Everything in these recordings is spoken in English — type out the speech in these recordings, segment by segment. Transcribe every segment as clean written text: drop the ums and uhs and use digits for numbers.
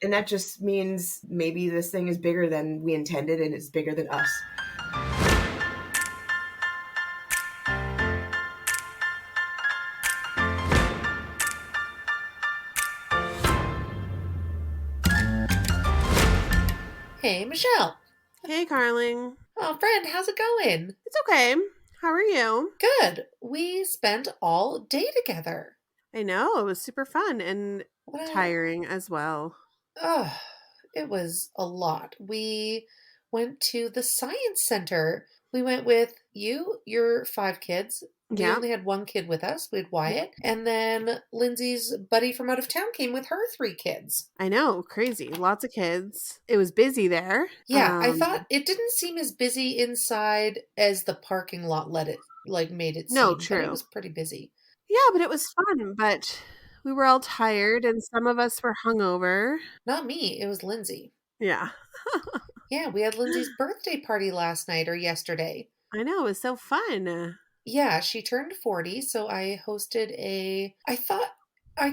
And that just means maybe this thing is bigger than we intended and it's bigger than us. Hey, Michelle. Hey, Carling. Oh, friend, how's it going? It's okay. How are you? Good. We spent all day together. I know, it was super fun and What a... tiring as well. Oh, it was a lot. We went to the science center. We went with you, your 5 kids. We Yeah. only had one kid with us. We had Yeah. Wyatt. And then Lindsay's buddy from out of town came with her 3 kids. I know, crazy. Lots of kids. It was busy there. Yeah, I thought it didn't seem as busy inside as the parking lot made it No, seem, but it true. was pretty busy. Yeah, but it was fun, but we were all tired and some of us were hungover. Not me, it was Lindsay. Yeah. Yeah, we had Lindsay's birthday party last night or yesterday. I know, it was so fun. Yeah, she turned 40, so I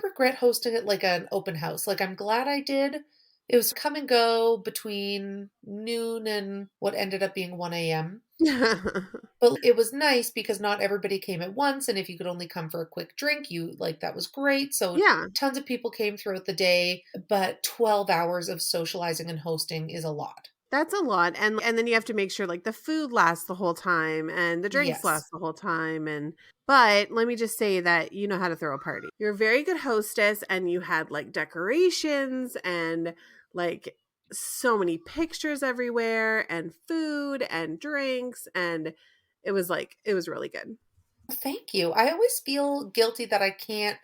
regret hosting it like an open house. Like, I'm glad I did. It was come and go between noon and what ended up being 1 a.m. But it was nice because not everybody came at once, and if you could only come for a quick drink, that was great. So Yeah, tons of people came throughout the day, but 12 hours of socializing and hosting is a lot. that's a lot. And then you have to make sure like the food lasts the whole time and the drinks Yes. last the whole time. But let me just say that you know how to throw a party. You're a very good hostess and you had like decorations and like so many pictures everywhere and food and drinks and it was really good. Thank you. I always feel guilty that I can't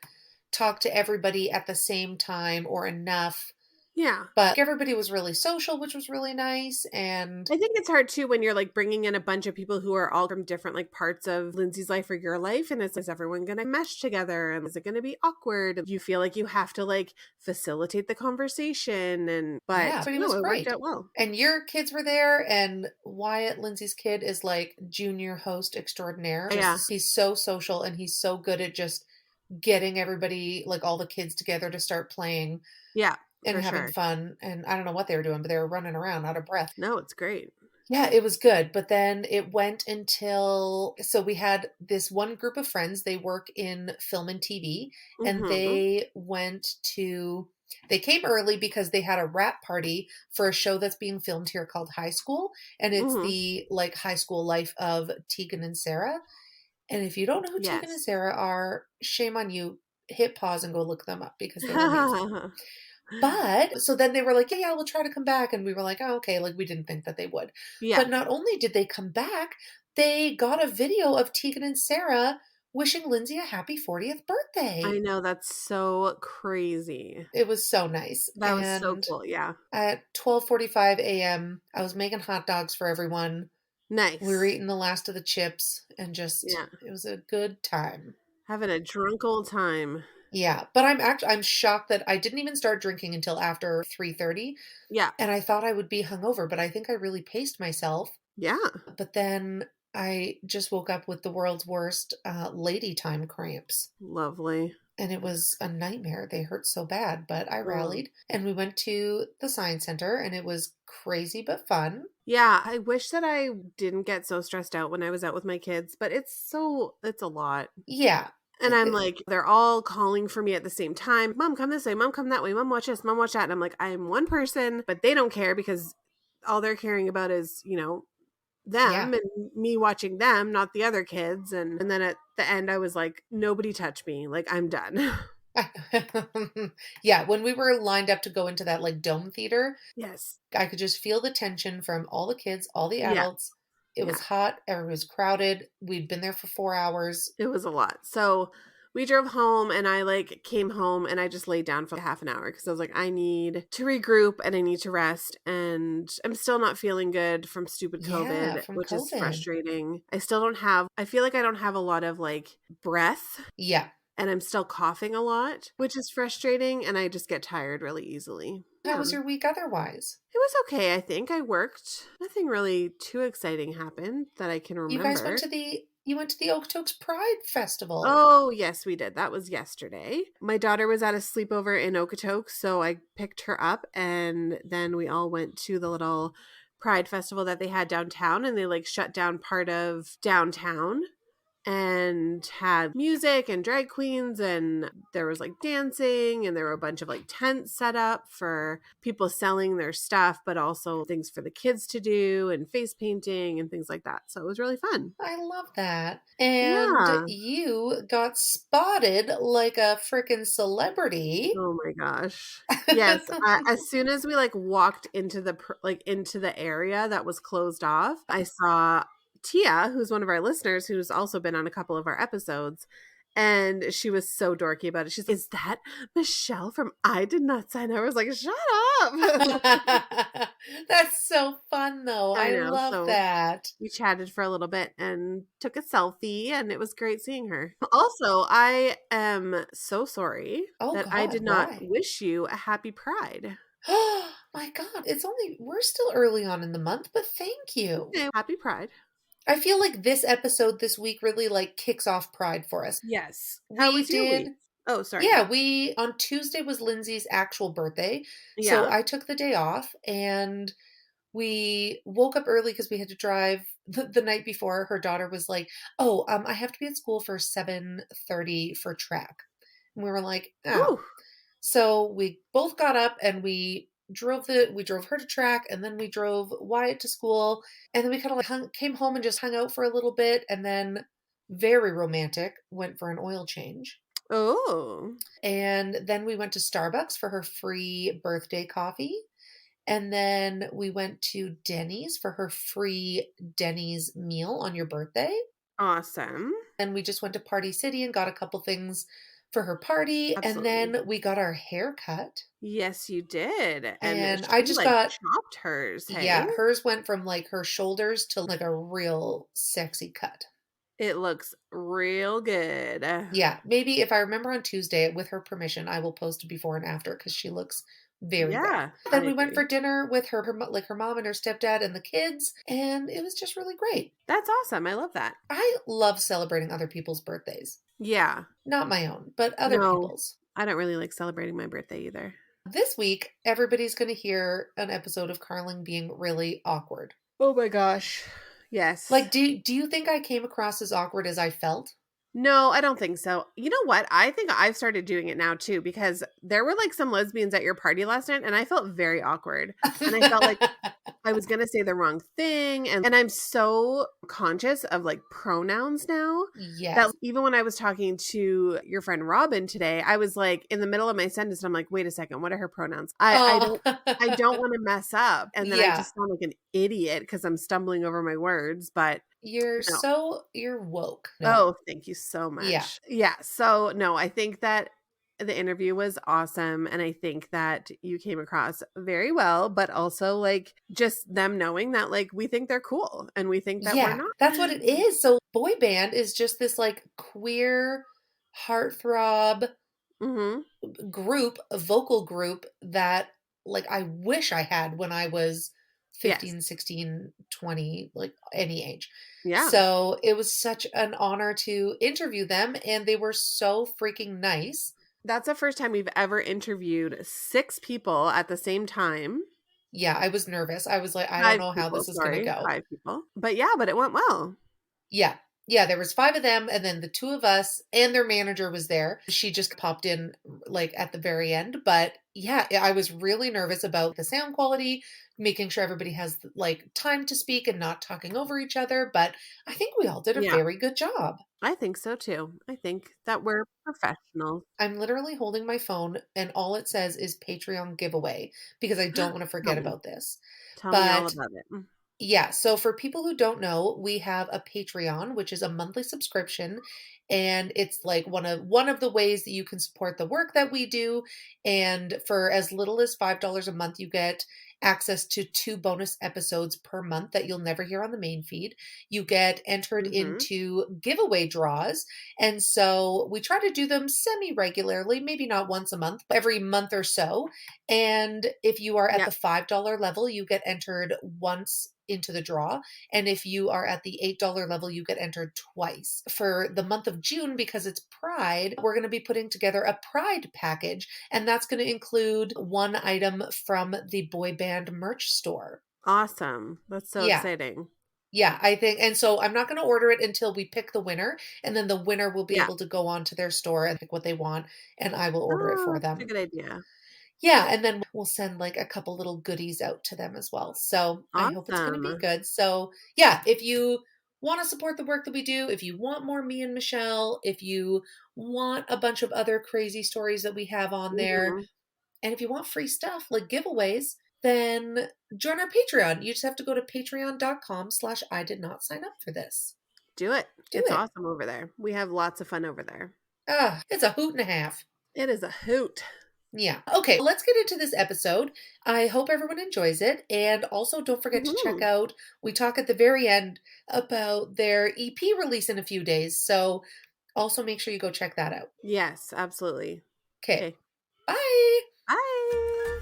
talk to everybody at the same time or enough, Yeah. but everybody was really social, which was really nice. And I think it's hard too when you're like bringing in a bunch of people who are all from different like parts of Lindsay's life or your life. And is everyone going to mesh together? And is it going to be awkward? You feel like you have to like facilitate the conversation. yeah, But but it no, was it worked great. out well. And your kids were there, and Wyatt, Lindsay's kid, is like junior host extraordinaire. Yeah. He's so social and he's so good at just getting everybody, like all the kids together to start playing Yeah, and for having sure. fun. And I don't know what they were doing, but they were running around out of breath. No, it's great. Yeah, it was good. But then it went so we had this one group of friends, they work in film and TV, and Mm-hmm. they came early because they had a wrap party for a show that's being filmed here called High School. And it's Mm-hmm. the like high school life of Tegan and Sarah. And if you don't know who Tegan and Yes. Sarah are, shame on you. Hit pause and go look them up because they're amazing. But so then they were like, yeah, we'll try to come back. And we were like, oh, okay. Like we didn't think that they would. Yeah. But not only did they come back, they got a video of Tegan and Sarah wishing Lindsay a happy 40th birthday. I know, that's so crazy. It was so nice. That was so cool. Yeah. At 12:45 a.m., I was making hot dogs for everyone. Nice. We were eating the last of the chips and it was a good time. Having a drunk old time. Yeah, but I'm shocked that I didn't even start drinking until after 3:30. Yeah. And I thought I would be hungover, but I think I really paced myself. Yeah. But then I just woke up with the world's worst lady time cramps. Lovely. And it was a nightmare. They hurt so bad, but I rallied and we went to the science center and it was crazy but fun. Yeah, I wish that I didn't get so stressed out when I was out with my kids, but it's a lot. Yeah. And I'm like, they're all calling for me at the same time. Mom, come this way. Mom, come that way. Mom, watch this. Mom, watch that. And I'm like, I'm one person, but they don't care because all they're caring about is, them and me watching them, not the other kids. And then at the end, I was like, nobody touch me. Like, I'm done. Yeah, when we were lined up to go into that like dome theater, Yes. I could just feel the tension from all the kids, all the adults. It was hot. Everyone was crowded. We'd been there for 4 hours. It was a lot. So we drove home and I like came home and I just laid down for half an hour because I was like, I need to regroup and I need to rest. And I'm still not feeling good from stupid COVID, which is frustrating. I feel like I don't have a lot of like breath. Yeah. And I'm still coughing a lot, which is frustrating. And I just get tired really easily. How was your week otherwise? It was okay, I think. I worked. Nothing really too exciting happened that I can remember. You guys went to the You went to the Okotoks Pride Festival. Oh, yes, we did. That was yesterday. My daughter was at a sleepover in Okotoks, so I picked her up, and then we all went to the little Pride Festival that they had downtown, and they like shut down part of downtown and had music and drag queens, and there was like dancing, and there were a bunch of like tents set up for people selling their stuff, but also things for the kids to do and face painting and things like that. So it was really fun. I love that. And Yeah. you got spotted like a freaking celebrity. Oh my gosh. Yes, as soon as we like walked into into the area that was closed off, I saw Tia, who's one of our listeners, who's also been on a couple of our episodes, and she was so dorky about it. She's like, "Is that Michelle from I Did Not Sign Up?" I was like, "Shut up." That's so fun, though. I I know. love So that. we chatted for a little bit and took a selfie, and it was great seeing her. Also, I am so sorry Oh, that I God, did not why? wish you a happy Pride. Oh, my God. We're still early on in the month, but thank you. Okay, happy Pride. I feel like this episode this week really like kicks off Pride for us. Yes. How We was your did, week? Oh, sorry. yeah, on Tuesday was Lindsay's actual birthday. So Yeah. I took the day off and we woke up early because we had to drive the night before. Her daughter was like, "Oh, I have to be at school for 7:30 for track." And we were like, "Oh." Ooh. So we both got up and we drove her to track, and then we drove Wyatt to school, and then we kind of like came home and just hung out for a little bit, and then very romantic went for an oil change. Oh. And then we went to Starbucks for her free birthday coffee. And then we went to Denny's for her free Denny's meal on your birthday. Awesome. And we just went to Party City and got a couple things for her party. And Absolutely. then we got our hair cut. Yes, you did. And And I she just like got, chopped hers, hey? yeah, hers went from like her shoulders to like a real sexy cut. It looks real good. Yeah, maybe if I remember on Tuesday, with her permission, I will post a before and after because she looks very Yeah, good. I Then we went agree. for dinner with like her mom and her stepdad and the kids, and it was just really great. That's awesome. I love that. I love celebrating other people's birthdays. Yeah. Not my own, but other No, people's. I don't really like celebrating my birthday either. This week, everybody's going to hear an episode of Carling being really awkward. Oh my gosh. Yes. Like, do you think I came across as awkward as I felt? No, I don't think so. You know what? I think I've started doing it now too, because there were like some lesbians at your party last night and I felt very awkward. And I felt like I was going to say the wrong thing. And I'm so conscious of like pronouns now Yes. that even when I was talking to your friend Robin today, I was like in the middle of my sentence and I'm like, wait a second, what are her pronouns? I don't want to mess up. And then I Yeah. just sound like an idiot because I'm stumbling over my words. But You're no. you're woke. No. Oh, thank you so much. Yeah. Yeah. So no, I think that the interview was awesome. And I think that you came across very well, but also like just them knowing that like we think they're cool and we think that we're not. That's what it is. So boy band is just this like queer heartthrob group, a vocal group that like I wish I had when I was 15, Yes. 16, 20, like any age. Yeah. So it was such an honor to interview them and they were so freaking nice. That's the first time we've ever interviewed 6 people at the same time. Yeah, I was nervous. I was like, I don't know how this is going to go. 5 people. But yeah, but it went well. Yeah. Yeah, there was 5 of them and then the 2 of us and their manager was there. She just popped in like at the very end, but yeah, I was really nervous about the sound quality, making sure everybody has like time to speak and not talking over each other, but I think we all did a very good job. I think so too. I think that we're professionals. I'm literally holding my phone and all it says is Patreon giveaway because I don't want to forget about this. Tell me all about it. Yeah, so for people who don't know, we have a Patreon, which is a monthly subscription, and it's like one of the ways that you can support the work that we do. And for as little as $5 a month, you get access to 2 bonus episodes per month that you'll never hear on the main feed. You get entered into giveaway draws. And so we try to do them semi-regularly, maybe not once a month, but every month or so. And if you are at the $5 level, you get entered once into the draw. And if you are at the $8 level, you get entered twice. For the month of June, because it's Pride, we're going to be putting together a Pride package, and that's going to include one item from the Boy Band merch store. Awesome. That's so exciting. Yeah, I think, and so I'm not going to order it until we pick the winner, and then the winner will be able to go onto their store and pick what they want, and I will order it for them. That's a good idea. Yeah, and then we'll send like a couple little goodies out to them as well. So I hope it's going to be good. So yeah, if you want to support the work that we do, if you want more me and Michelle, if you want a bunch of other crazy stories that we have on there, and if you want free stuff like giveaways, then join our Patreon. You just have to go to patreon.com/I did not sign up for this. Do it. It's awesome over there. We have lots of fun over there. It's a hoot and a half. It is a hoot. Yeah. Okay, let's get into this episode. I hope everyone enjoys it. And also don't forget to check out, we talk at the very end about their EP release in a few days. So also make sure you go check that out. Yes, absolutely. Okay. Bye. Bye.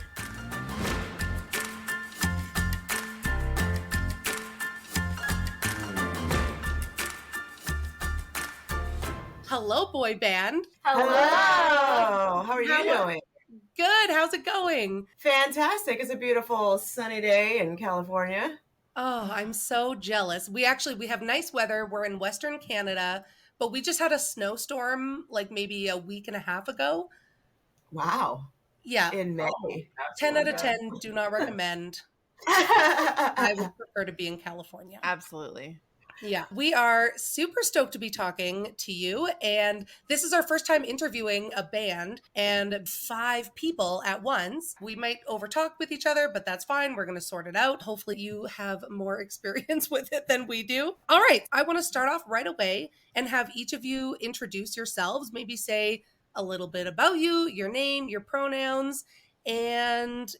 Hello, Boy Band. Hello. How are you doing? Good. How's it going? Fantastic. It's a beautiful sunny day in California. Oh, I'm so jealous. We have nice weather. We're in Western Canada, but we just had a snowstorm like maybe a week and a half ago. Wow. Yeah. In May. 10 out of 10. Do not recommend. I would prefer to be in California. Absolutely. Yeah, we are super stoked to be talking to you. And this is our first time interviewing a band and 5 people at once. We might overtalk with each other, but that's fine. We're going to sort it out. Hopefully you have more experience with it than we do. All right. I want to start off right away and have each of you introduce yourselves, maybe say a little bit about you, your name, your pronouns, and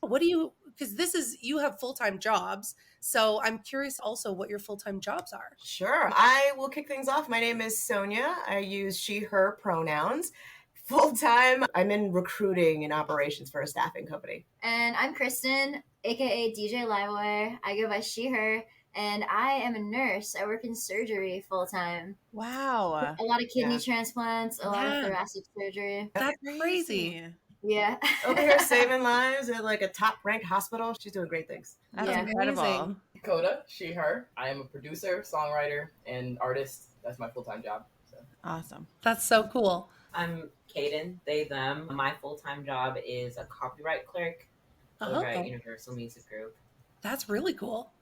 because you have full-time jobs. So I'm curious also what your full-time jobs are. Sure. I will kick things off. My name is Sonya. I use she, her pronouns. Full-time, I'm in recruiting and operations for a staffing company. And I'm Kristin, aka DJ Livewire. I go by she, her, and I am a nurse. I work in surgery full-time. Wow. A lot of kidney transplants, a lot of thoracic surgery. That's crazy. Yeah. Over here saving lives at like a top-ranked hospital. She's doing great things. That's incredible. Amazing. Coda, she, her. I am a producer, songwriter, and artist. That's my full-time job. So. Awesome. That's so cool. I'm Kayden, they, them. My full-time job is a copyright clerk over at Universal Music Group. That's really cool.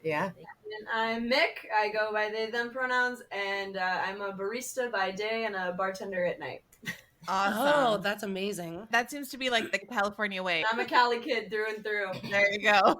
Yeah. And I'm Mick. I go by they, them pronouns, and I'm a barista by day and a bartender at night. Awesome. Oh, that's amazing. That seems to be like the California way. I'm a Cali kid through and through. There you go.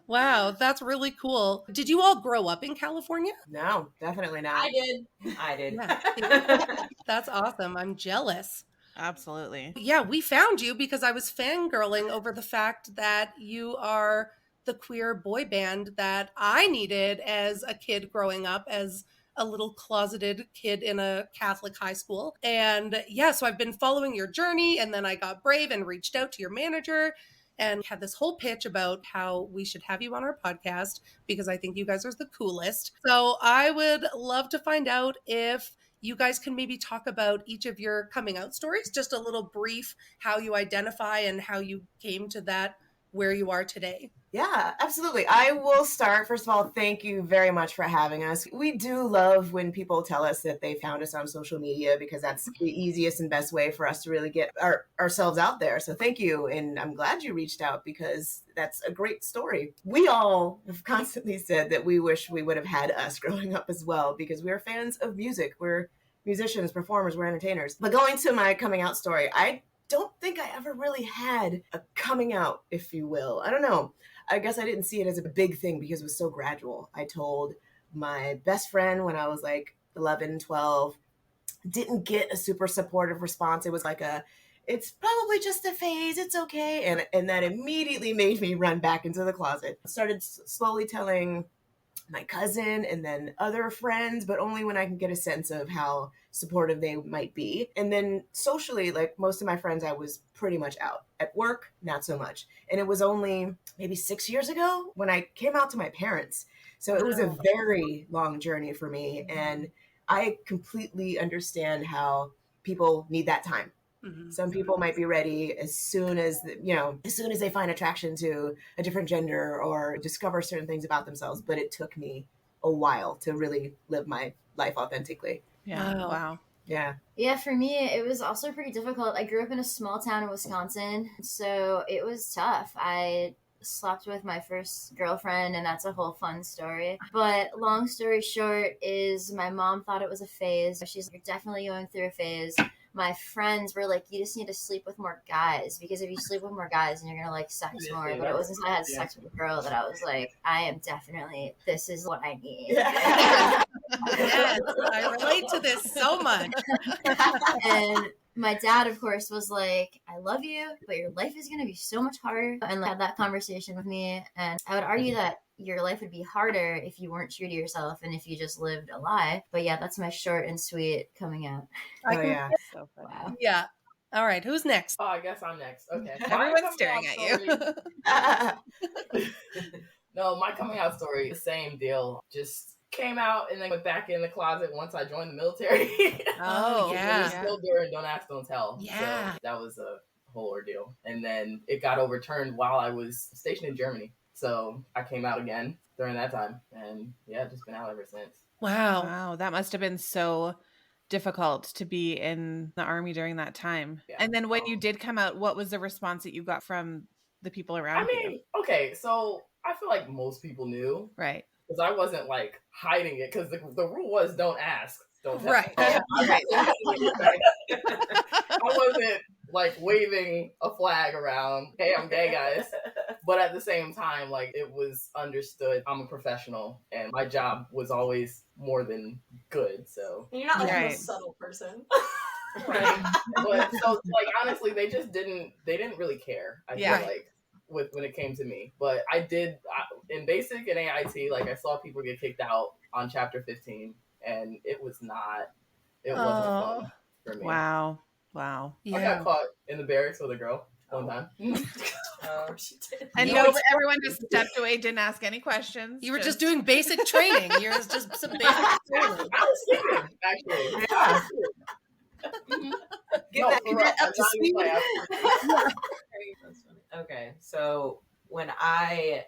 Wow, that's really cool. Did you all grow up in California? No, definitely not. I did. I did. Yeah. That's awesome. I'm jealous. Absolutely. Yeah, we found you because I was fangirling over the fact that you are the queer boy band that I needed as a kid growing up, as a little closeted kid in a Catholic high school. And yeah, so I've been following your journey, and then I got brave and reached out to your manager and had this whole pitch about how we should have you on our podcast because I think you guys are the coolest. So I would love to find out if you guys can maybe talk about each of your coming out stories, just a little brief, how you identify and how you came to that, where you are today. Yeah, absolutely. I will start. First of all, thank you very much for having us. We do love when people tell us that they found us on social media because that's the easiest and best way for us to really get ourselves out there. So thank you. And I'm glad you reached out because that's a great story. We all have constantly said that we wish we would have had us growing up as well because we're fans of music. We're musicians, performers, we're entertainers. But going to my coming out story, I don't think I ever really had a coming out, if you will. I don't know. I guess I didn't see it as a big thing because it was so gradual. I told my best friend when I was like 11, 12, didn't get a super supportive response. It was like it's probably just a phase, it's okay. And that immediately made me run back into the closet. Started slowly telling my cousin and then other friends, but only when I can get a sense of how supportive they might be. And then socially, like most of my friends, I was pretty much out. At work, not so much. And it was only maybe 6 years ago when I came out to my parents. So it was a very long journey for me. And I completely understand how people need that time. Some people might be ready as soon as they find attraction to a different gender or discover certain things about themselves. But it took me a while to really live my life authentically. Yeah. Wow. Yeah. Yeah, for me, it was also pretty difficult. I grew up in a small town in Wisconsin, so it was tough. I slept with my first girlfriend, and that's a whole fun story. But long story short is my mom thought it was a phase. She's like, "You're definitely going through a phase." My friends were like, "You just need to sleep with more guys, because if you sleep with more guys, then you're gonna like sex more." But it wasn't until I had sex with a girl that I was like, this is what I need. Yes, I relate to this so much. And my dad, of course, was like, "I love you, but your life is going to be so much harder." And had that conversation with me. And I would argue that your life would be harder if you weren't true to yourself and if you just lived a lie. But yeah, that's my short and sweet coming out. Oh, yeah. So funny. Wow. Yeah. All right. Who's next? Oh, I guess I'm next. Okay. Everyone's staring at you. No, my coming out story, the same deal. Just came out and then went back in the closet once I joined the military. Oh, It yeah. was still during Don't Ask, Don't Tell. Yeah. So that was a whole ordeal. And then it got overturned while I was stationed in Germany. So I came out again during that time. And yeah, just been out ever since. Wow. Wow, that must have been so difficult to be in the army during that time. Yeah. And then when you did come out, what was the response that you got from the people around you? Okay, so I feel like most people knew. Right. Because I wasn't like hiding it, because the rule was don't ask, don't tell. Right. I wasn't like waving a flag around, "Hey, I'm gay, guys." But at the same time, like, it was understood I'm a professional and my job was always more than good. So And you're not like Right. a subtle person. right. But so like honestly, they didn't really care. I Yeah. feel like when it came to me. But in basic and AIT, like I saw people get kicked out on chapter 15, and it wasn't fun for me. Wow. I Yeah. got caught in the barracks with a girl one time. Of course you did. And You no, know, everyone just stepped away, didn't ask any questions. You were just doing basic training. You're just some basic training. I was kidding, actually. Yeah. No, that- for get real, that up to I'm not even playing. Okay, so when I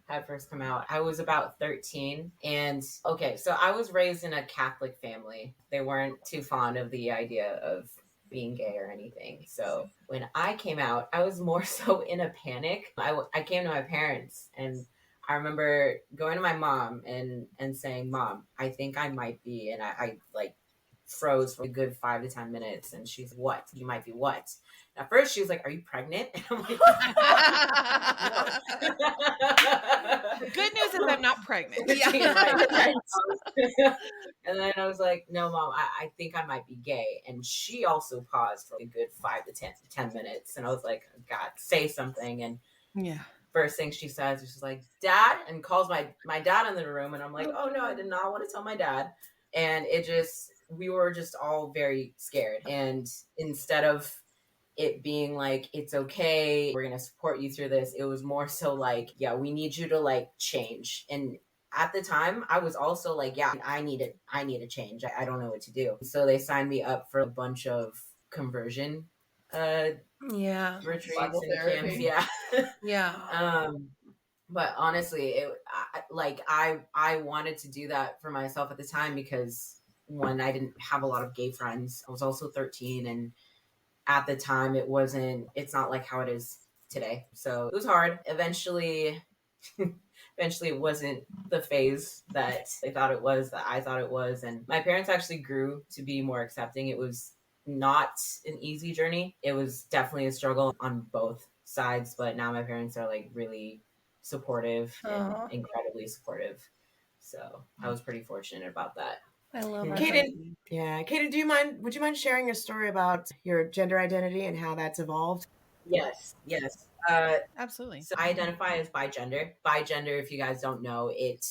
had first come out, I was about 13. And okay, so I was raised in a Catholic family. They weren't too fond of the idea of being gay or anything. So when I came out, I was more so in a panic. I came to my parents, and I remember going to my mom and saying, "Mom, I think I might be," and I like froze for a good 5 to 10 minutes, and she's, "What? You might be what?" At first she was like, "Are you pregnant?" And I'm like, The good news is I'm not pregnant. Yeah. And then I was like, "No, Mom, I think I might be gay." And she also paused for a good 5 to 10 minutes. And I was like, "God, say something." And Yeah. first thing she says, she's like, "Dad," and calls my dad in the room. And I'm like, "Oh no, I did not want to tell my dad." And we were just all very scared. And instead of it being like, "It's okay, we're gonna support you through this," it was more so like, "Yeah, we need you to like change." And at the time I was also like, "Yeah, I need a change. I don't know what to do." So they signed me up for a bunch of conversion Yeah. retreats Bible and camps. therapy. Yeah. Yeah. But honestly, I wanted to do that for myself at the time, because one, I didn't have a lot of gay friends. I was also 13, and at the time it's not like how it is today. So it was hard. Eventually it wasn't the phase that they thought it was, that I thought it was. And my parents actually grew to be more accepting. It was not an easy journey. It was definitely a struggle on both sides, but now my parents are like really supportive and Aw. incredibly supportive. So I was pretty fortunate about that. I love That's that. Kayden, would you mind sharing your story about your gender identity and how that's evolved? Yes, yes. Absolutely. So I identify as bigender. Bigender, if you guys don't know, it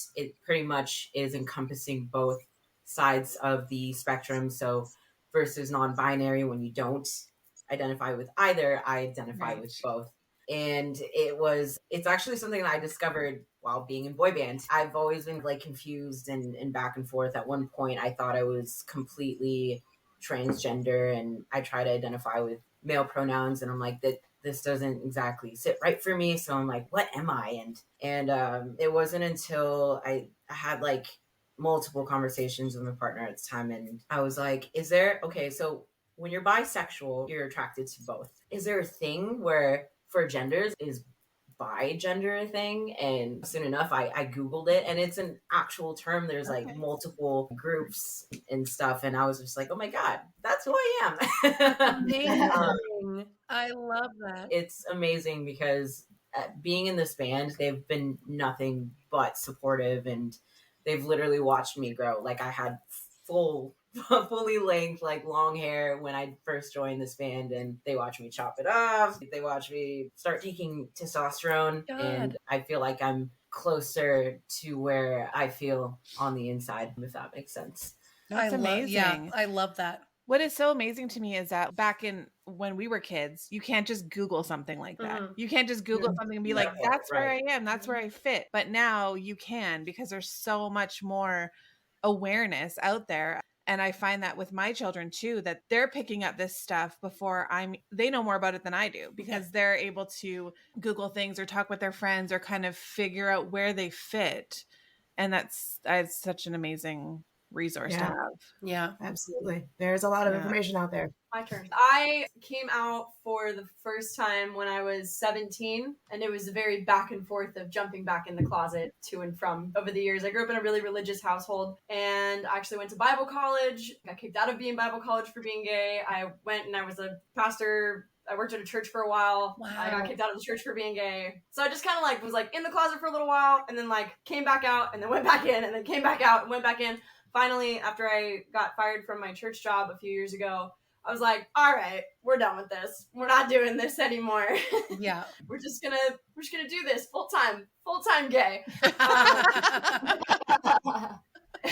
pretty much is encompassing both sides of the spectrum. So versus non-binary, when you don't identify with either, I identify with both. And it's actually something that I discovered while being in boy band. I've always been like confused and back and forth. At one point I thought I was completely transgender, and I try to identify with male pronouns, and I'm like, that this doesn't exactly sit right for me. So I'm like, what am I? And it wasn't until I had like multiple conversations with my partner at the time, and I was like, so when you're bisexual, you're attracted to both. Is there a thing where for genders is bi gender a thing? And soon enough I googled it, and it's an actual term. There's like multiple groups and stuff, and I was just like, oh my god, that's who I am. Amazing. I love that. It's amazing because being in this band, they've been nothing but supportive, and they've literally watched me grow. Like I had fully length, like long hair when I first joined this band, and they watched me chop it off. They watched me start taking testosterone, and I feel like I'm closer to where I feel on the inside, if that makes sense. That's amazing. I love that. What is so amazing to me is that back in when we were kids, you can't just Google something like that. You can't just Google something and be like, that's where I am, that's where I fit. But now you can, because there's so much more awareness out there. And I find that with my children too, that they're picking up this stuff before they know more about it than I do, because they're able to Google things or talk with their friends or kind of figure out where they fit. And that's such an amazing resource to have. Yeah, absolutely. There's a lot of information out there. My turn. I came out for the first time when I was 17, and it was a very back and forth of jumping back in the closet to and from over the years. I grew up in a really religious household, and I actually went to Bible college. Got kicked out of being Bible college for being gay. I went and I was a pastor. I worked at a church for a while. Wow. I got kicked out of the church for being gay. So I just kind of like was like in the closet for a little while, and then like came back out, and then went back in, and then came back out and went back in. Finally, after I got fired from my church job a few years ago, I was like, all right, we're done with this. We're not doing this anymore. Yeah. we're just gonna do this full time gay.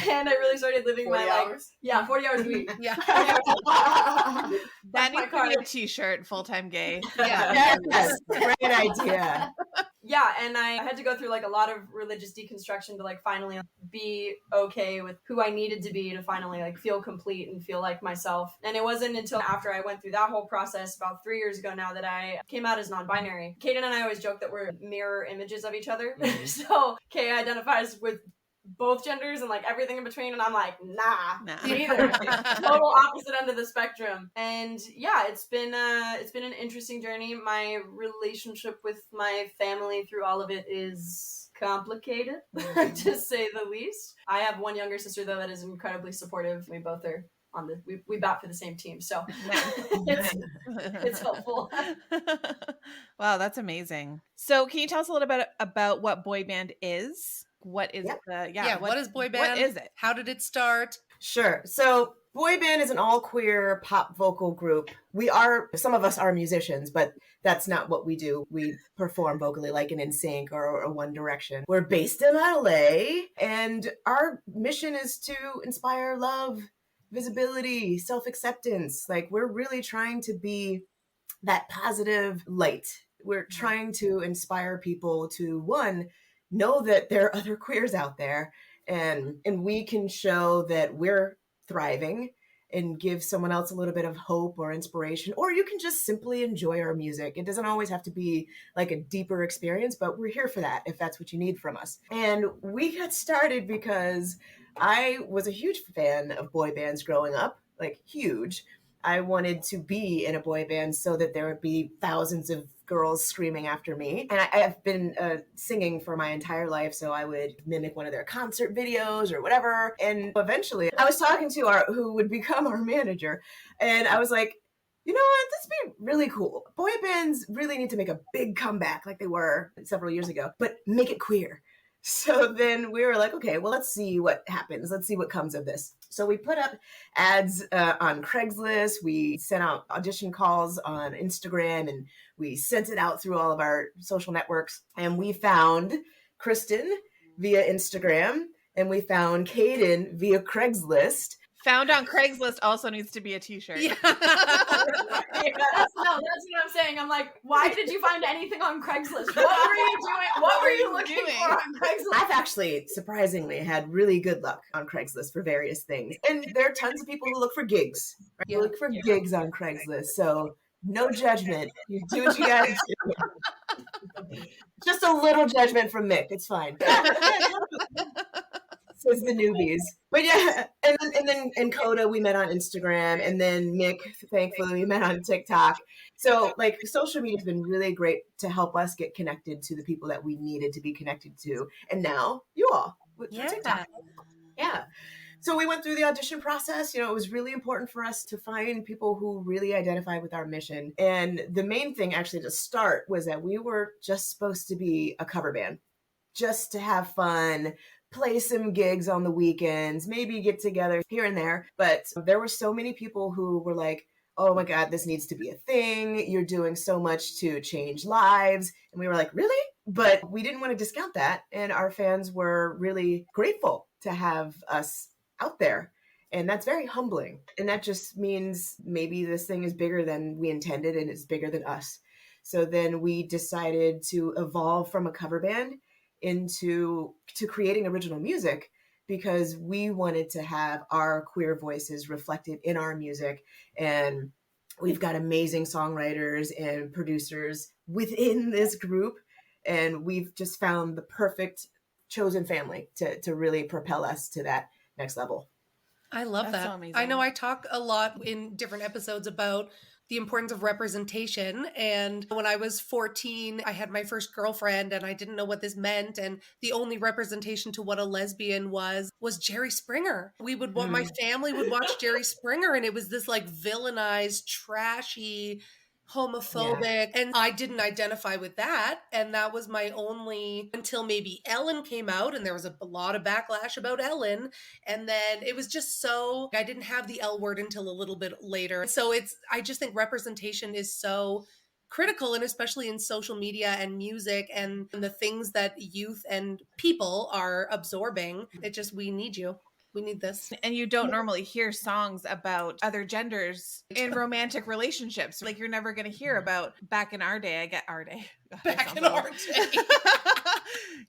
And I really started living my hours? 40 hours a week. Yeah. That needs to be a t-shirt, full-time gay. Yeah. Yes. Great idea. Yeah, and I had to go through like a lot of religious deconstruction to like finally be okay with who I needed to be, to finally like feel complete and feel like myself. And it wasn't until after I went through that whole process about 3 years ago now that I came out as non-binary. Kayden and I always joke that we're mirror images of each other. So Kay identifies with both genders and like everything in between, and I'm like, nah. Neither. Total opposite end of the spectrum. And yeah, it's been an interesting journey. My relationship with my family through all of it is complicated, to say the least. I have one younger sister though that is incredibly supportive. We both are on the we bat for the same team, so it's helpful. Wow, that's amazing. So can you tell us a little bit about what boy band is? What is what is boy band? What is it? How did it start? Sure. So boy band is an all queer pop vocal group. Some of us are musicians, but that's not what we do. We perform vocally like an NSYNC or One Direction. We're based in LA, and our mission is to inspire love, visibility, self-acceptance. Like, we're really trying to be that positive light. We're trying to inspire people to, one, know that there are other queers out there, and we can show that we're thriving and give someone else a little bit of hope or inspiration. Or you can just simply enjoy our music. It doesn't always have to be like a deeper experience, but we're here for that if that's what you need from us. And we got started because I was a huge fan of boy bands growing up, like huge. I wanted to be in a boy band so that there would be thousands of girls screaming after me. And I've been singing for my entire life, so I would mimic one of their concert videos or whatever. And eventually I was talking to who would become our manager, and I was like, you know what, this would be really cool. Boy bands really need to make a big comeback like they were several years ago, but make it queer. So then we were like, okay, well, let's see what happens. Let's see what comes of this. So we put up ads on Craigslist. We sent out audition calls on Instagram, and we sent it out through all of our social networks. And we found Kristin via Instagram, and we found Kayden via Craigslist. Found on Craigslist also needs to be a t-shirt. Yeah. That's what I'm saying. I'm like, why did you find anything on Craigslist? What were you doing? What were you looking for on Craigslist? I've actually surprisingly had really good luck on Craigslist for various things. And there are tons of people who look for gigs. Right? Yeah. Look for gigs on Craigslist. So no judgment. You do what you gotta do. Just a little judgment from Mick. It's fine. Says the newbies. But yeah, and then in Coda we met on Instagram, and then Mick, thankfully, we met on TikTok. So like social media has been really great to help us get connected to the people that we needed to be connected to. And now you all with TikTok. Yeah. So we went through the audition process. You know, it was really important for us to find people who really identify with our mission. And the main thing actually to start was that we were just supposed to be a cover band, just to have fun, play some gigs on the weekends, maybe get together here and there. But there were so many people who were like, oh my God, this needs to be a thing. You're doing so much to change lives. And we were like, really? But we didn't want to discount that. And our fans were really grateful to have us out there. And that's very humbling. And that just means maybe this thing is bigger than we intended, and it's bigger than us. So then we decided to evolve from a cover band into creating original music, because we wanted to have our queer voices reflected in our music. And we've got amazing songwriters and producers within this group, and we've just found the perfect chosen family to really propel us to that next level. I love that. So I know I talk a lot in different episodes about the importance of representation. And when I was 14, I had my first girlfriend, and I didn't know what this meant. And the only representation to what a lesbian was Jerry Springer. We would want, my family would watch Jerry Springer, and it was this like villainized, trashy, homophobic, and I didn't identify with that. And that was my only, until maybe Ellen came out, and there was a lot of backlash about Ellen. And then it was just so, I didn't have the L word until a little bit later. So I just think representation is so critical, and especially in social media and music and the things that youth and people are absorbing. We need you. We need this. And you don't normally hear songs about other genders in romantic relationships. Like, you're never going to hear about back in our day. Back in our day.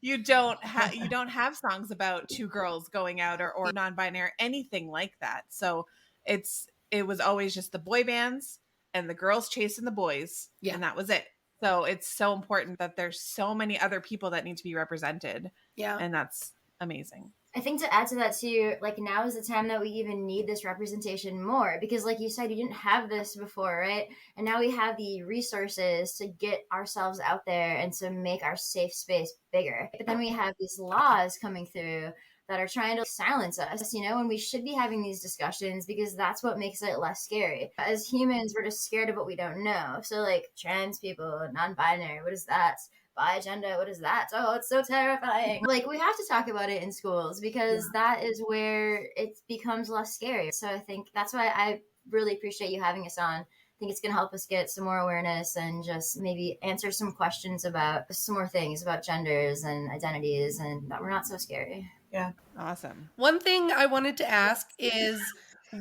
You don't have songs about two girls going out or non-binary, anything like that. So it was always just the boy bands and the girls chasing the boys. Yeah. And that was it. So it's so important that there's so many other people that need to be represented. Yeah. And that's amazing. I think to add to that too, like, now is the time that we even need this representation more, because like you said, you didn't have this before, right? And now we have the resources to get ourselves out there and to make our safe space bigger. But then we have these laws coming through that are trying to silence us, and we should be having these discussions, because that's what makes it less scary. As humans, we're just scared of what we don't know. So like trans people, non-binary, what is that? Bi-agenda, what is that? Oh, it's so terrifying. Like, we have to talk about it in schools, because that is where it becomes less scary. So I think that's why I really appreciate you having us on. I think it's going to help us get some more awareness and just maybe answer some questions about some more things about genders and identities, and that we're not so scary. Yeah. Awesome. One thing I wanted to ask is,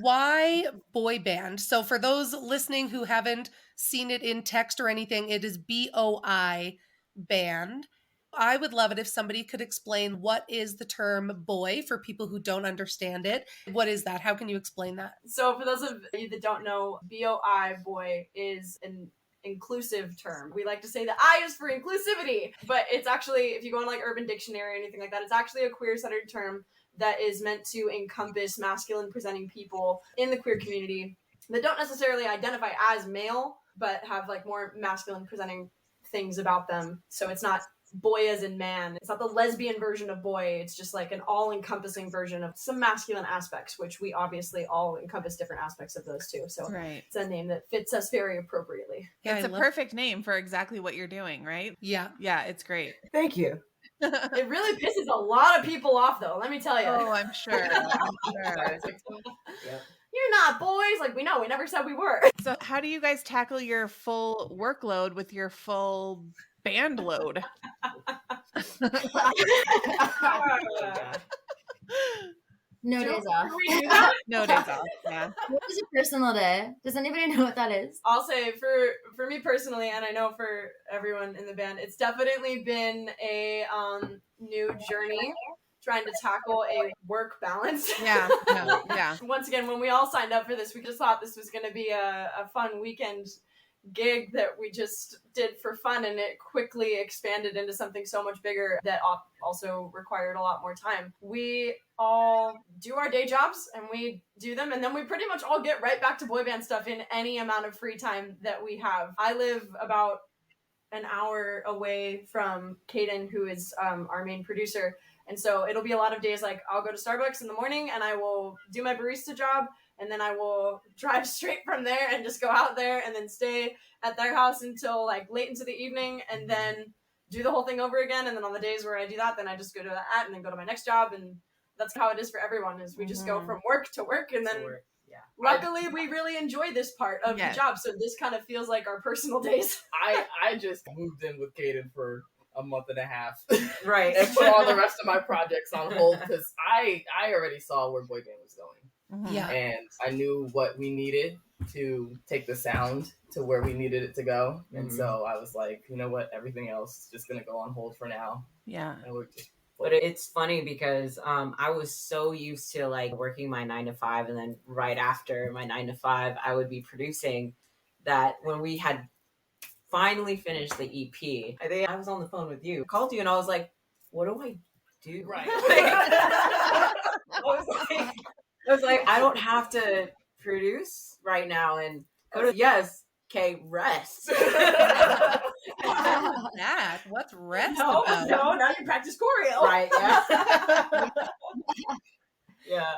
why boy band? So for those listening who haven't seen it in text or anything, it is BOI Band. I would love it if somebody could explain what is the term boy for people who don't understand it. What is that? How can you explain that? So for those of you that don't know, BOI, boy, is an inclusive term. We like to say the I is for inclusivity, but it's actually, if you go on like Urban Dictionary or anything like that, it's actually a queer-centered term that is meant to encompass masculine presenting people in the queer community that don't necessarily identify as male, but have like more masculine presenting things about them. So it's not boy as in man. It's not the lesbian version of boy. It's just like an all-encompassing version of some masculine aspects, which we obviously all encompass different aspects of those too. So It's a name that fits us very appropriately. Yeah, it's a perfect name for exactly what you're doing, right? Yeah. Yeah, it's great. Thank you. It really pisses a lot of people off, though. Let me tell you. Oh, I'm sure. Yep. You're not boys. Like, we know. We never said we were. So how do you guys tackle your full workload with your full band load? No days off. No days off. Yeah. What is a personal day? Does anybody know what that is? I'll say for me personally, and I know for everyone in the band, it's definitely been a new journey trying to tackle a work balance. Yeah. Yeah. Once again, when we all signed up for this, we just thought this was going to be a fun weekend gig that we just did for fun, and it quickly expanded into something so much bigger that also required a lot more time. We all do our day jobs and we do them, and then we pretty much all get right back to boy band stuff in any amount of free time that we have. I live about an hour away from Kayden, who is our main producer, and so it'll be a lot of days like I'll go to Starbucks in the morning and I will do my barista job, and then I will drive straight from there and just go out there and then stay at their house until like late into the evening, and then do the whole thing over again. And then on the days where I do that, then I just go to that and then go to my next job. And that's how it is for everyone, is we just go from work to work. And then luckily we really enjoy this part of the job. So this kind of feels like our personal days. I just moved in with Kayden for a month and a half. Right. And put all the rest of my projects on hold because I already saw where boy band was going. Yeah. And I knew what we needed to take the sound to where we needed it to go. And so I was like, you know what, everything else is just going to go on hold for now. Yeah. And we're just... But it's funny because I was so used to like working my 9 to 5, and then right after my 9 to 5, I would be producing, that when we had finally finished the EP, I think I was on the phone with you, called you, and I was like, what do I do? Right. I was like, I don't have to produce right now. And Coda, yes, okay, rest. That? What's rest about? No, now you practice choreo. Right, yeah. Yeah.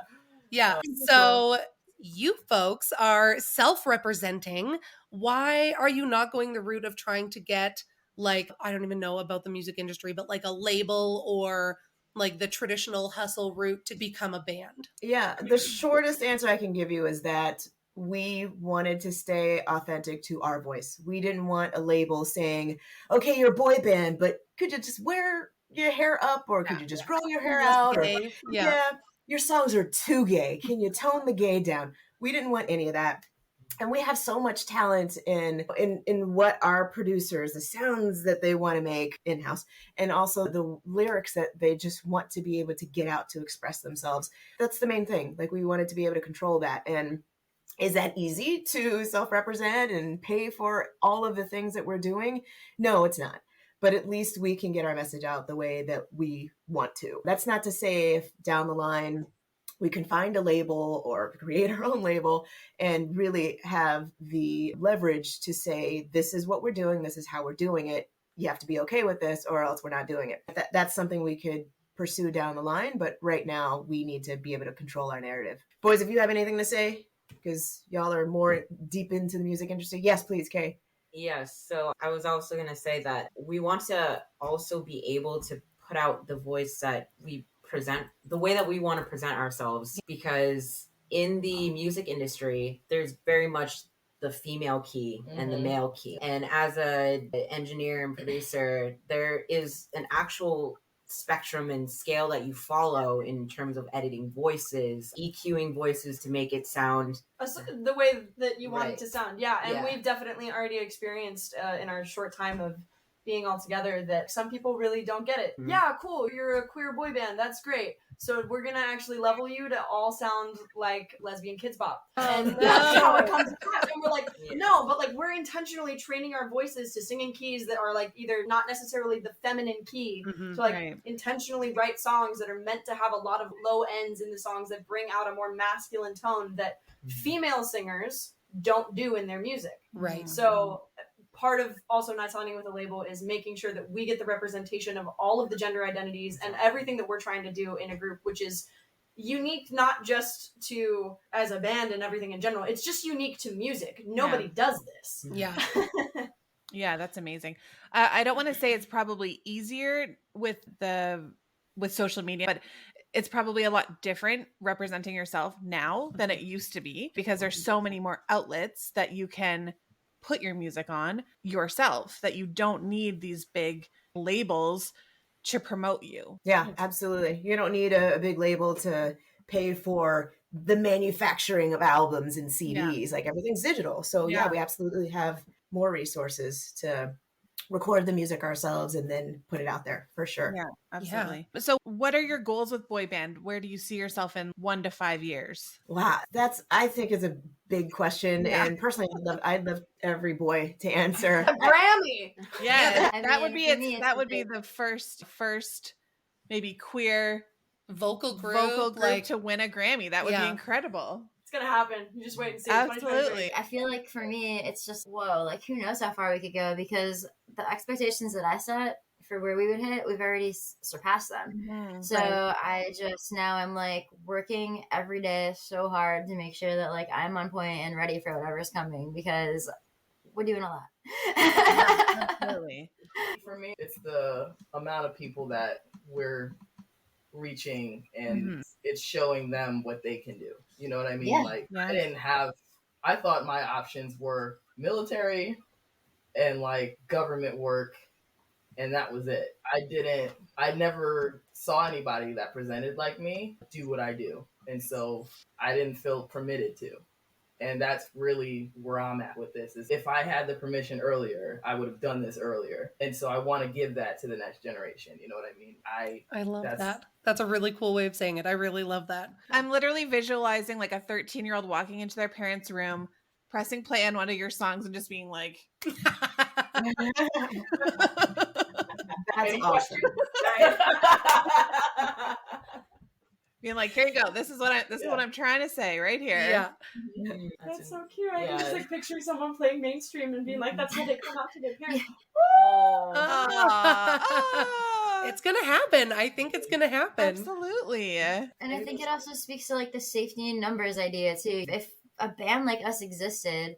Yeah. So you folks are self-representing. Why are you not going the route of trying to get, like, I don't even know about the music industry, but like a label or like the traditional hustle route to become a band? Yeah, the shortest answer I can give you is that we wanted to stay authentic to our voice. We didn't want a label saying, okay, you're a boy band, but could you just wear your hair up, or could you just grow your hair out? Or, yeah, your songs are too gay. Can you tone the gay down? We didn't want any of that. And we have so much talent in what our producers, the sounds that they want to make in-house, and also the lyrics that they just want to be able to get out to express themselves. That's the main thing. Like, we wanted to be able to control that. And is that easy to self-represent and pay for all of the things that we're doing? No, it's not. But at least we can get our message out the way that we want to. That's not to say if down the line we can find a label or create our own label and really have the leverage to say, this is what we're doing, this is how we're doing it. You have to be okay with this, or else we're not doing it. That's something we could pursue down the line. But right now we need to be able to control our narrative. Boys, if you have anything to say, because y'all are more deep into the music industry. Yes, please, Kay. Yes. So I was also going to say that we want to also be able to put out the voice that we present, the way that we want to present ourselves, because in the music industry, there's very much the female key and the male key. And as an engineer and producer, there is an actual spectrum and scale that you follow in terms of editing voices, EQing voices to make it sound the way that you want it to sound. Yeah. And we've definitely already experienced in our short time of being all together that some people really don't get it. Yeah, cool, you're a queer boy band, that's great. So we're gonna actually level you to all sound like lesbian kids bop. And that's how it comes across. And we're like, no, but like we're intentionally training our voices to sing in keys that are like either not necessarily the feminine key. To like intentionally write songs that are meant to have a lot of low ends in the songs that bring out a more masculine tone that female singers don't do in their music. Right. So part of also not signing with a label is making sure that we get the representation of all of the gender identities and everything that we're trying to do in a group, which is unique not just to as a band and everything in general. It's just unique to music. Nobody does this. Yeah. Yeah, that's amazing. I don't want to say it's probably easier with social media, but it's probably a lot different representing yourself now than it used to be, because there's so many more outlets that you can put your music on yourself, that you don't need these big labels to promote you. Yeah, absolutely. You don't need a big label to pay for the manufacturing of albums and CDs. Like, everything's digital. So yeah, we absolutely have more resources to record the music ourselves and then put it out there, for sure. Yeah, absolutely. So what are your goals with Boy Band? Where do you see yourself in 1 to 5 years? Wow, I think is a big question. And personally, I'd love every boy to answer. A Grammy. Yeah, that would be the first maybe queer vocal group to win a Grammy. That would be incredible. It's gonna happen. You just wait and see. Absolutely. I feel like for me, it's just, whoa, like who knows how far we could go, because the expectations that I set for where we would hit, we've already surpassed them. So I just now I'm like working every day so hard to make sure that like I'm on point and ready for whatever's coming, because we're doing a lot. Absolutely. For me, it's the amount of people that we're reaching, and it's showing them what they can do. You know what I mean? I thought my options were military and like government work, and that was it. I never saw anybody that presented like me do what I do. And so I didn't feel permitted to. And that's really where I'm at with this, is if I had the permission earlier, I would have done this earlier. And so I want to give that to the next generation. You know what I mean? I love that. That's a really cool way of saying it. I really love that. I'm literally visualizing like a 13-year-old walking into their parents' room, pressing play on one of your songs and just being like, that's awesome. Being like, here you go. This is what I'm trying to say right here. Yeah. That's so cute. I can just like picture someone playing mainstream and being like, that's how they come out to their parents. It's gonna happen. I think it's gonna happen. Absolutely. And I think it also speaks to like the safety in numbers idea too. If a band like us existed,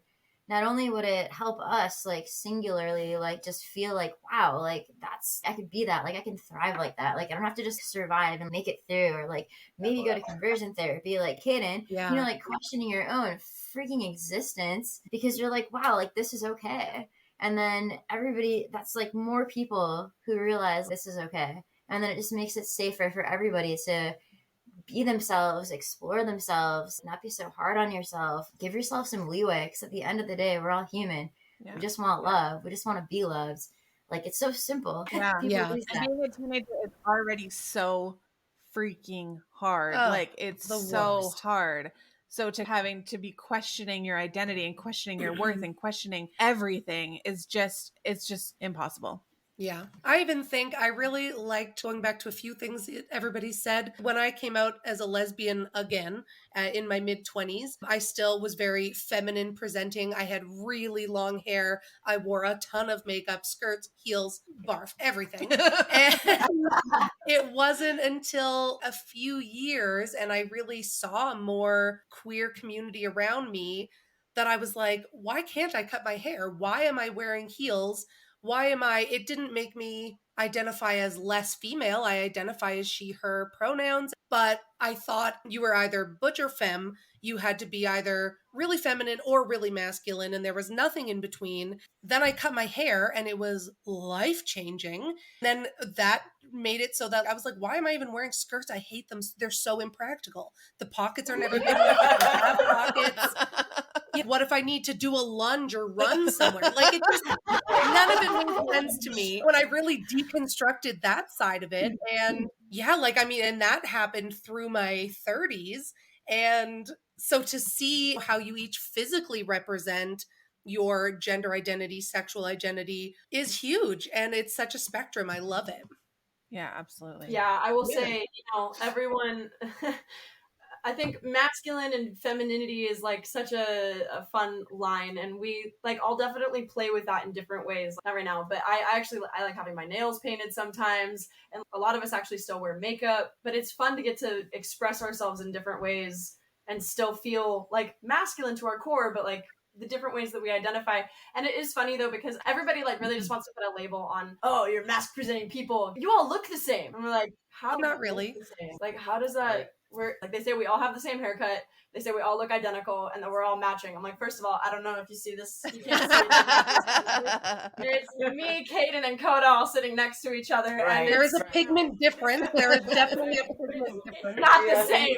not only would it help us like singularly like just feel like, wow, like I could be that, like I can thrive like that, like I don't have to just survive and make it through, or like maybe go to conversion therapy like Kayden, you know, like questioning your own freaking existence, because you're like, wow, like this is okay. And then everybody, that's like more people who realize this is okay, and then it just makes it safer for everybody to be themselves, explore themselves, not be so hard on yourself, give yourself some leeway, because at the end of the day, we're all human. We just want love. We just want to be loved. Like, it's so simple. And being a teenager is already so freaking hard. Like, it's so hard. So having to be questioning your identity and questioning your worth and questioning everything it's just impossible. Yeah. I even think I really liked going back to a few things that everybody said. When I came out as a lesbian again in my mid-20s, I still was very feminine presenting. I had really long hair. I wore a ton of makeup, skirts, heels, barf, everything. And it wasn't until a few years and I really saw a more queer community around me that I was like, why can't I cut my hair? Why am I wearing heels? It didn't make me identify as less female. I identify as she, her pronouns, but I thought you were either butch or femme. You had to be either really feminine or really masculine, and there was nothing in between. Then I cut my hair and it was life-changing. Then that made it so that I was like, why am I even wearing skirts? I hate them. They're so impractical. The pockets are never big enough to have pockets. What if I need to do a lunge or run somewhere? Like, it just, none of it made sense to me when I really deconstructed that side of it. And and that happened through my 30s. And so to see how you each physically represent your gender identity, sexual identity is huge. And it's such a spectrum. I love it. Yeah, absolutely. Yeah, I will say, everyone... I think masculine and femininity is like such a fun line, and I'll definitely play with that in different ways. Not right now, but I like having my nails painted sometimes, and a lot of us actually still wear makeup, but it's fun to get to express ourselves in different ways and still feel like masculine to our core, but like the different ways that we identify. And it is funny though, because everybody like really just wants to put a label on, oh, you're mask presenting people. You all look the same. And we're like, how? Not really. The same? Like, how does that work? Like they say we all have the same haircut. They say we all look identical and that we're all matching. I'm like, first of all, I don't know if you see this. You can't see it. It's me, Kayden, and Coda all sitting next to each other. Right. And there is a pigment difference. There is definitely a pigment difference. Not the same.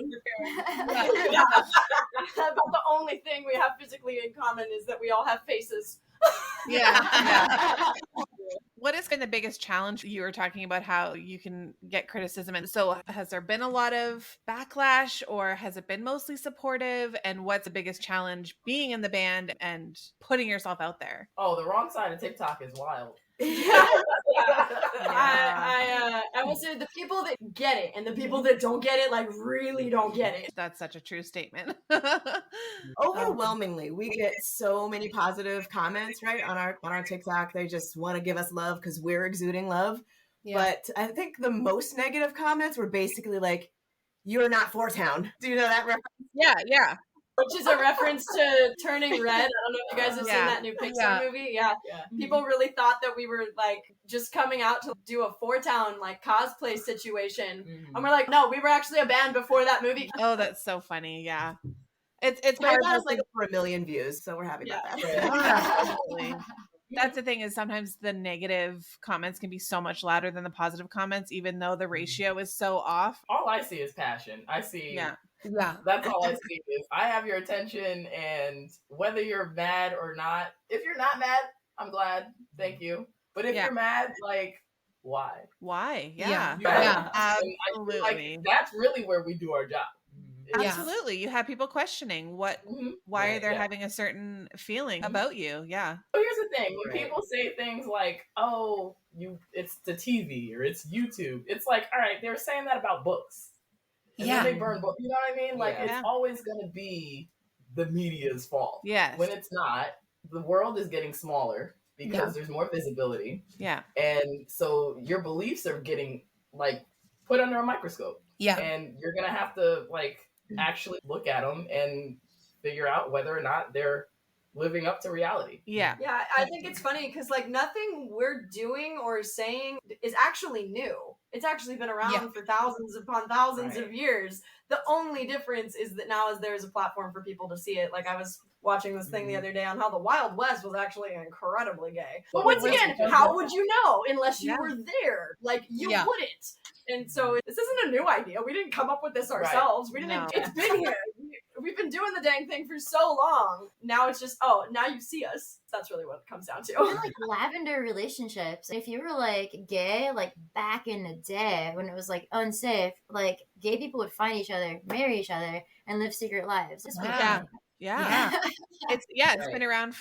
About the only thing we have physically in common is that we all have faces. Yeah. What has been the biggest challenge? You were talking about how you can get criticism. And so has there been a lot of backlash or has it been mostly supportive? And what's the biggest challenge being in the band and putting yourself out there? Oh, the wrong side of TikTok is wild. I will say the people that get it and the people that don't get it, like really don't get it. That's such a true statement. Overwhelmingly, we get so many positive comments, right, on our TikTok. They just want to give us love because we're exuding love. Yeah. But I think the most negative comments were basically like, "You're not Four Town." Do you know that reference? Yeah. Which is a reference to Turning Red. I don't know if you guys have seen that new Pixar movie. Yeah. People really thought that we were like just coming out to do a Four Town like cosplay situation. And we're like, no, we were actually a band before that movie. Oh, that's so funny. Yeah. It's hard to like for 1 million views, so we're happy about that. That's the thing is sometimes the negative comments can be so much louder than the positive comments, even though the ratio is so off. All I see is passion. I see. Yeah. That's all I see is I have your attention, and whether you're mad or not, if you're not mad, I'm glad. Thank you. But if you're mad, like, why? Why? Yeah. Absolutely. Like, that's really where we do our job. Absolutely. You have people questioning why are they having a certain feeling about you? Yeah. So here's the thing. When people say things like, oh, it's the TV or it's YouTube, it's like, all right, they were saying that about books. And then they burn books. You know what I mean? Like, it's always going to be the media's fault. Yes. When it's not, the world is getting smaller because there's more visibility. Yeah. And so your beliefs are getting, like, put under a microscope. Yeah. And you're going to have to, like, actually look at them and figure out whether or not they're living up to reality. Yeah. Yeah, I think it's funny because like nothing we're doing or saying is actually new. It's actually been around for thousands upon thousands of years. The only difference is that now there's a platform for people to see it. Like I was watching this thing the other day on how the Wild West was actually incredibly gay. But once again, how would you know unless you were there? Like you wouldn't. And so this isn't a new idea. We didn't come up with this ourselves. We didn't. It's been here. We've been doing the dang thing for so long. Now it's just, now you see us. That's really what it comes down to. Even like lavender relationships. If you were like gay, like back in the day when it was like unsafe, like gay people would find each other, marry each other, and live secret lives. Yeah. It's been around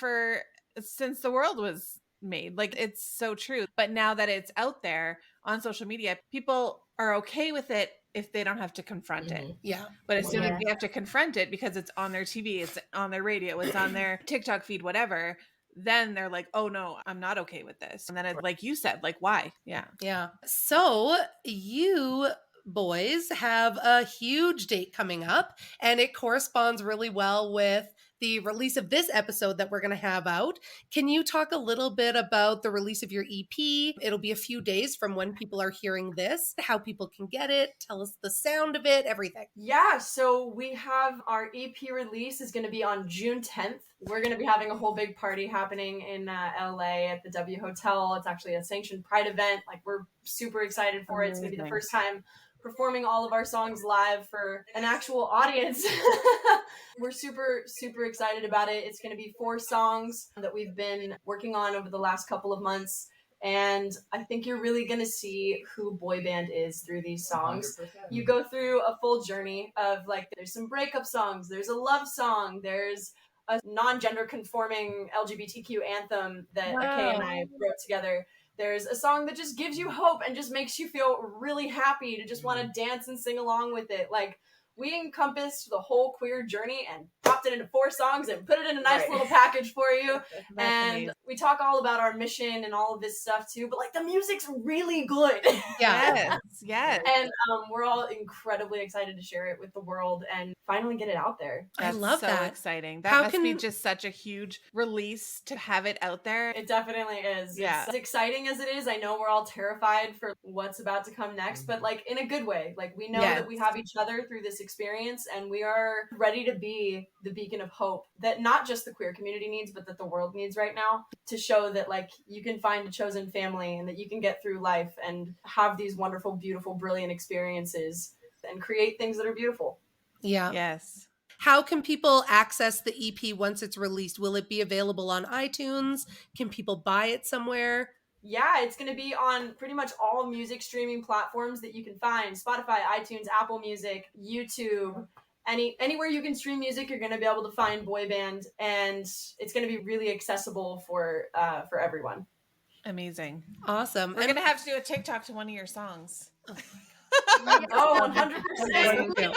since the world was made. Like it's so true. But now that it's out there on social media, people are okay with it if they don't have to confront it. Yeah. But as soon as they have to confront it because it's on their TV, it's on their radio, it's on their TikTok feed, whatever, then they're like, oh no, I'm not okay with this. And then it's like you said, like, why? Yeah. Yeah. So you boys have a huge date coming up and it corresponds really well with the release of this episode that we're going to have out. Can you talk a little bit about the release of your EP? It'll be a few days from when people are hearing this, how people can get it, tell us the sound of it, everything. Yeah, so we have our EP release is going to be on June 10th. We're going to be having a whole big party happening in LA at the W Hotel. It's actually a sanctioned Pride event. Like we're super excited for it. It's going to be the first time performing all of our songs live for an actual audience. We're super, super excited about it. It's going to be 4 songs that we've been working on over the last couple of months. And I think you're really going to see who Boy Band is through these songs. 100%. You go through a full journey of like, there's some breakup songs, there's a love song, there's a non-gender conforming LGBTQ anthem that Kay and I wrote together. There's a song that just gives you hope and just makes you feel really happy to just want to dance and sing along with it. Like, we encompassed the whole queer journey and chopped it into 4 songs and put it in a nice little package for you. And we talk all about our mission and all of this stuff too, but like the music's really good. Yes. Yes. And we're all incredibly excited to share it with the world and finally get it out there. That's I love so that. exciting. That must be just such a huge release to have it out there. It definitely is. Yeah. It's as exciting as it is. I know we're all terrified for what's about to come next, but like in a good way. Like we know that we have each other through this experience, and we are ready to be the beacon of hope that not just the queer community needs, but that the world needs right now, to show that like you can find a chosen family and that you can get through life and have these wonderful, beautiful, brilliant experiences and create things that are beautiful. Yeah. Yes. How can people access the EP once it's released? Will it be available on iTunes? Can people buy it somewhere? Yeah, it's going to be on pretty much all music streaming platforms that you can find. Spotify, iTunes, Apple Music, YouTube, anywhere you can stream music, you're going to be able to find Boy Band, and it's going to be really accessible for everyone. Amazing. Awesome. We're going to have to do a TikTok to one of your songs. Oh, 100%.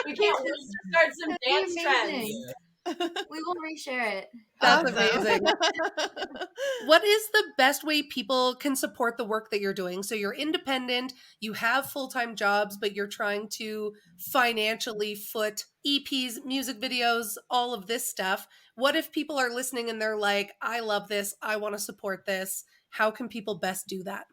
We can't wait to start some dance trends. We will reshare it. That's amazing. What is the best way people can support the work that you're doing? So you're independent, you have full-time jobs, but you're trying to financially foot EPs, music videos, all of this stuff. What if people are listening and they're like, I love this, I want to support this? How can people best do that?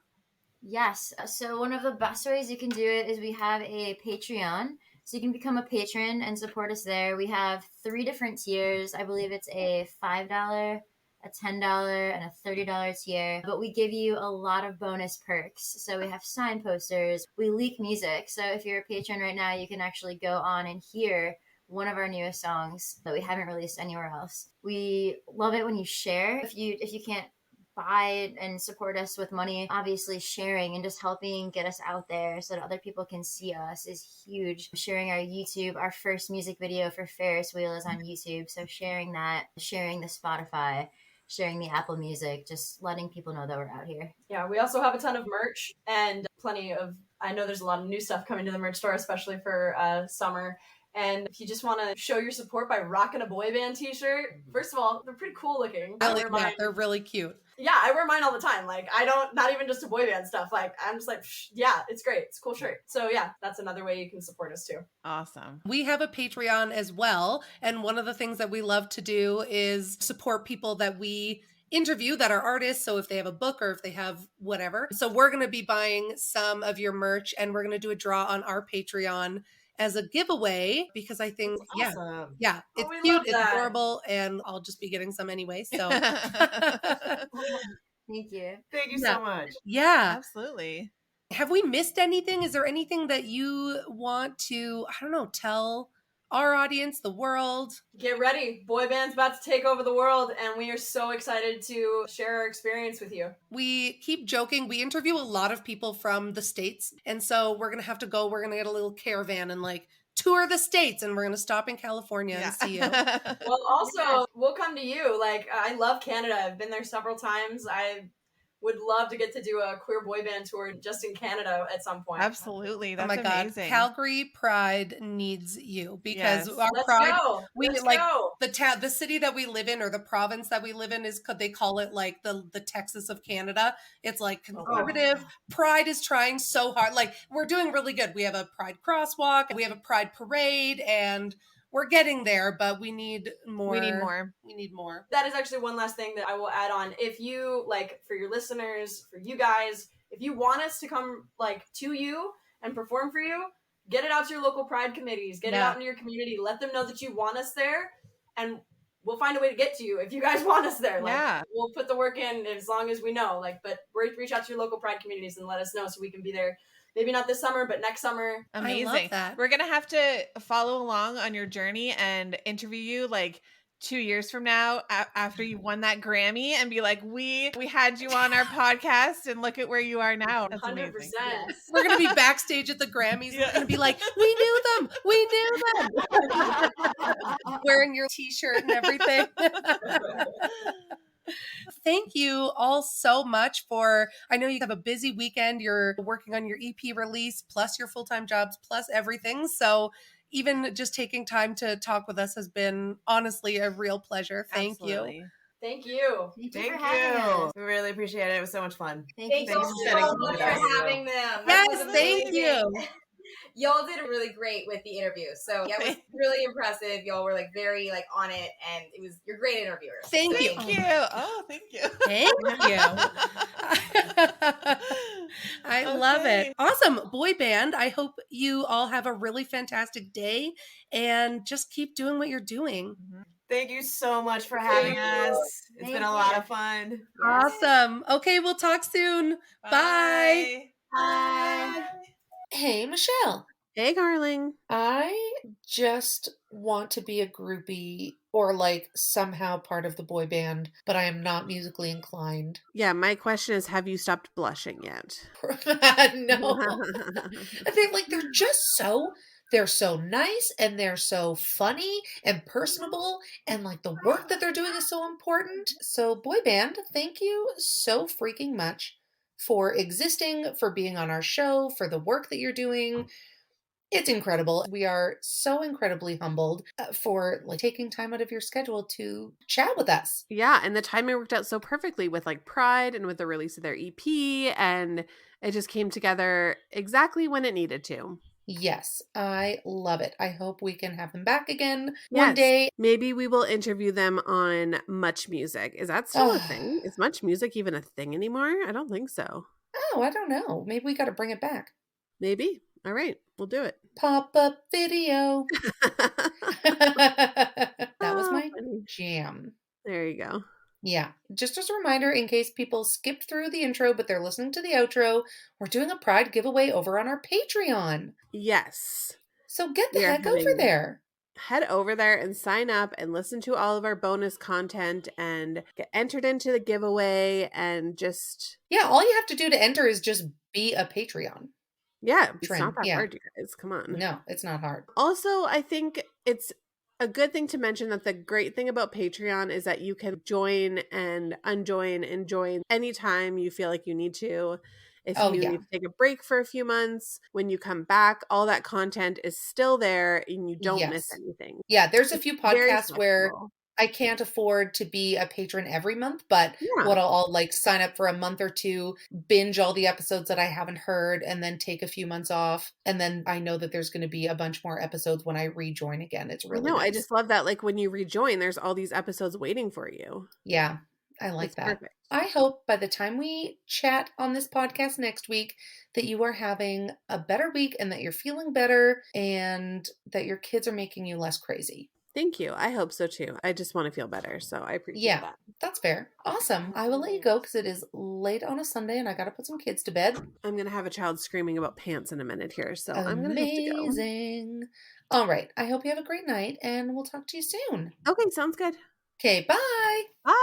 Yes. So one of the best ways you can do it is we have a Patreon. So you can become a patron and support us there. We have 3 different tiers. I believe it's a $5, a $10, and a $30 tier. But we give you a lot of bonus perks. So we have sign posters. We leak music. So if you're a patron right now, you can actually go on and hear one of our newest songs that we haven't released anywhere else. We love it when you share. If you can't buy and support us with money, obviously sharing and just helping get us out there so that other people can see us is huge. Sharing our YouTube, our first music video for Ferris Wheel is on YouTube, so sharing that, sharing the Spotify, sharing the Apple Music, just letting people know that we're out here. Yeah, we also have a ton of merch and plenty of, I know there's a lot of new stuff coming to the merch store, especially for summer. And if you just want to show your support by rocking a Boy Band t-shirt, first of all, they're pretty cool looking. They're really cute. Yeah, I wear mine all the time. Like, not even just a boy band stuff. Like, I'm just like, yeah, it's great. It's a cool shirt. So yeah, that's another way you can support us too. Awesome. We have a Patreon as well. And one of the things that we love to do is support people that we interview that are artists. So if they have a book or if they have whatever. So we're going to be buying some of your merch and we're going to do a draw on our Patreon as a giveaway, because I think, Awesome. yeah, it's cute, it's adorable, and I'll just be getting some anyway. So Thank you. Thank you so much. Yeah. Absolutely. Have we missed anything? Is there anything that you want to, I don't know, tell our audience, the world? Get ready. Boy Band's about to take over the world, and we are so excited to share our experience with you. We keep joking. We interview a lot of people from the States, and so we're going to have to go. We're going to get a little caravan and like tour the States, and we're going to stop in California and see you. Well, also, we'll come to you. Like, I love Canada. I've been there several times. I would love to get to do a queer boy band tour just in Canada at some point. Absolutely. That's God. amazing. Calgary Pride needs you, because our Let's Pride, go. Let's go. The city that we live in, or the province that we live in, is, they call it like the Texas of Canada. It's like conservative. Pride is trying so hard. Like, we're doing really good. We have a Pride crosswalk, we have a Pride parade, and we're getting there, but we need more. We need more. That is actually one last thing that I will add on. If you, like, for your listeners, for you guys, if you want us to come, like, to you and perform for you, get it out to your local Pride committees. Get it out in your community. Let them know that you want us there, and we'll find a way to get to you if you guys want us there. Like, we'll put the work in as long as we know. Like, but reach out to your local Pride communities and let us know so we can be there. Maybe not this summer, but next summer. Amazing. I love that. We're going to have to follow along on your journey and interview you like 2 years from now after you won that Grammy and be like, we had you on our podcast and look at where you are now. That's 100%. amazing. We're going to be backstage at the Grammys. We're going to be like, we knew them. We knew them. Wearing your t-shirt and everything. Thank you all so much I know you have a busy weekend. You're working on your EP release, plus your full-time jobs, plus everything. So even just taking time to talk with us has been honestly a real pleasure. Thank Absolutely. you. Thank you. Thank you. We really appreciate it. It was so much fun. Thank you you so so much. much for having them. That Yes, was thank amazing. you. Y'all did really great with the interview. So yeah, it was really impressive. Y'all were like very like on it, and you're great interviewers. Thank you. Thank you. Oh, thank you. Thank you. I love it. Awesome. Boy Band, I hope you all have a really fantastic day and just keep doing what you're doing. Thank you so much for having us. It's been a lot of fun. Awesome. Okay, we'll talk soon. Bye. Bye. Hey, Michelle. Hey, darling. I just want to be a groupie or like somehow part of the boy band, but I am not musically inclined. Yeah, my question is, have you stopped blushing yet? No. They're so nice and they're so funny and personable, and like the work that they're doing is so important. So boy band, thank you so freaking much for existing, for being on our show, for the work that you're doing. It's incredible. We are so incredibly humbled for like taking time out of your schedule to chat with us. Yeah, and the timing worked out so perfectly with like Pride and with the release of their EP, and it just came together exactly when it needed to. Yes, I love it. I hope we can have them back again one day. Maybe we will interview them on Much Music. Is that still a thing? Is Much Music even a thing anymore? I don't think so. Oh, I don't know. Maybe we got to bring it back. Maybe. All right, we'll do it. Pop-up video. That was my jam. There you go. Yeah. Just as a reminder, in case people skipped through the intro, but they're listening to the outro, we're doing a Pride giveaway over on our Patreon. Yes. So get the heck over there. Head over there and sign up and listen to all of our bonus content and get entered into the giveaway and just... Yeah, all you have to do to enter is just be a Patreon. Yeah, it's not that hard, you guys. Come on. No, it's not hard. Also, I think it's a good thing to mention that the great thing about Patreon is that you can join and unjoin and join anytime you feel like you need to. If you need to take a break for a few months, when you come back, all that content is still there and you don't miss anything. Yeah, there's a few podcasts where I can't afford to be a patron every month, but I'll like sign up for a month or two, binge all the episodes that I haven't heard, and then take a few months off. And then I know that there's going to be a bunch more episodes when I rejoin again. It's really nice. I just love that. Like when you rejoin, there's all these episodes waiting for you. Yeah, I like that. Perfect. I hope by the time we chat on this podcast next week that you are having a better week and that you're feeling better and that your kids are making you less crazy. Thank you. I hope so too. I just want to feel better. So I appreciate that. That's fair. Awesome. I will let you go because it is late on a Sunday and I got to put some kids to bed. I'm going to have a child screaming about pants in a minute here. So I'm going to have to go. Amazing. All right. I hope you have a great night and we'll talk to you soon. Okay. Sounds good. Okay. Bye. Bye.